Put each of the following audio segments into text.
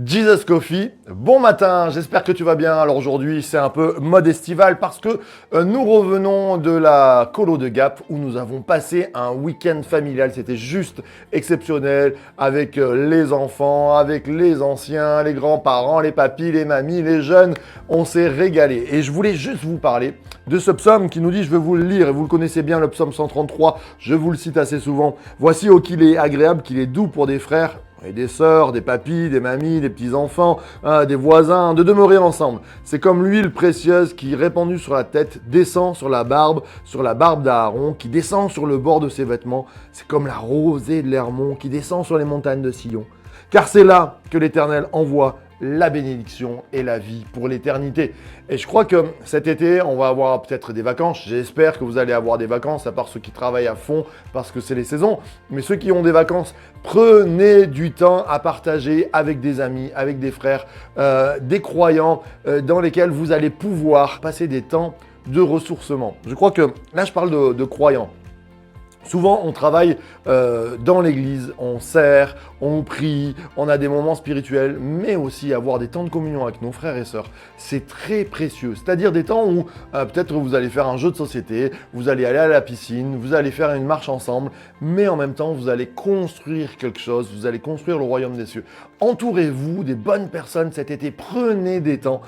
Jesus Coffee, bon matin, j'espère que tu vas bien. Alors aujourd'hui c'est un peu mode estival parce que nous revenons de la colo de Gap où nous avons passé un week-end familial. C'était juste exceptionnel avec les enfants, avec les anciens, les grands-parents, les papis, les mamies, les jeunes. On s'est régalé et je voulais juste vous parler de ce psaume qui nous dit, je vais vous le lire et vous le connaissez bien, le psaume 133, je vous le cite assez souvent. Voici oh qu'il est agréable, qu'il est doux pour des frères et des sœurs, des papis, des mamies, des petits-enfants, des voisins, de demeurer ensemble. C'est comme l'huile précieuse qui, répandue sur la tête, descend sur la barbe d'Aaron, qui descend sur le bord de ses vêtements. C'est comme la rosée de l'Hermon qui descend sur les montagnes de Sion. Car c'est là que l'Éternel envoie la bénédiction et la vie pour l'éternité. Et je crois que cet été, on va avoir peut-être des vacances. J'espère que vous allez avoir des vacances, à part ceux qui travaillent à fond parce que c'est les saisons. Mais ceux qui ont des vacances, prenez du temps à partager avec des amis, avec des frères, des croyants dans lesquels vous allez pouvoir passer des temps de ressourcement. Je crois que là, je parle de croyants. Souvent, on travaille dans l'église, on sert, on prie, on a des moments spirituels, mais aussi avoir des temps de communion avec nos frères et sœurs. C'est très précieux. C'est-à-dire des temps où peut-être vous allez faire un jeu de société, vous allez aller à la piscine, vous allez faire une marche ensemble, mais en même temps, vous allez construire quelque chose, vous allez construire le royaume des cieux. Entourez-vous des bonnes personnes cet été, prenez des temps.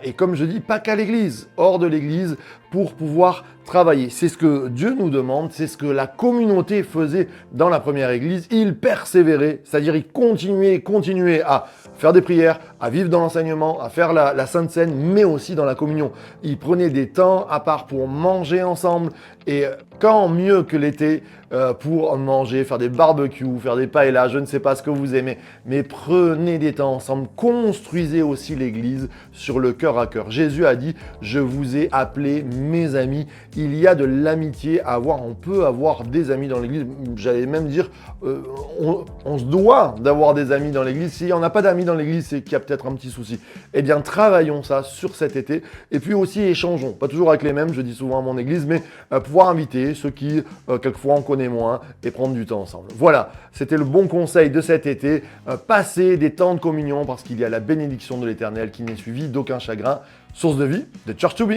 Et comme je dis, pas qu'à l'église, hors de l'église, pour pouvoir travailler. C'est ce que Dieu nous demande, c'est ce que la communauté faisait dans la première église. Ils persévéraient, c'est-à-dire ils continuaient à faire des prières, à vivre dans l'enseignement, à faire la Sainte Seine, mais aussi dans la communion. Ils prenaient des temps à part pour manger ensemble et quand mieux que l'été pour manger, faire des barbecues, faire des paellas, je ne sais pas ce que vous aimez, mais prenez des temps ensemble, construisez aussi l'église sur le cœur à cœur. Jésus a dit, je vous ai appelés mes amis. Il y a de l'amitié à avoir, on peut avoir des amis dans l'église, j'allais même dire, on se doit d'avoir des amis dans l'église. Si on n'a pas d'amis dans l'église, c'est qu'il y a peut-être un petit souci. Eh bien, travaillons ça sur cet été et puis aussi échangeons, pas toujours avec les mêmes, je dis souvent à mon église, mais pouvoir inviter ceux qui, quelquefois, on connaît moins et prendre du temps ensemble. Voilà, c'était le bon conseil de cet été. Passez des temps de communion parce qu'il y a la bénédiction de l'Éternel qui n'est suivie d'aucun chagrin. Source de vie, de Church to Be.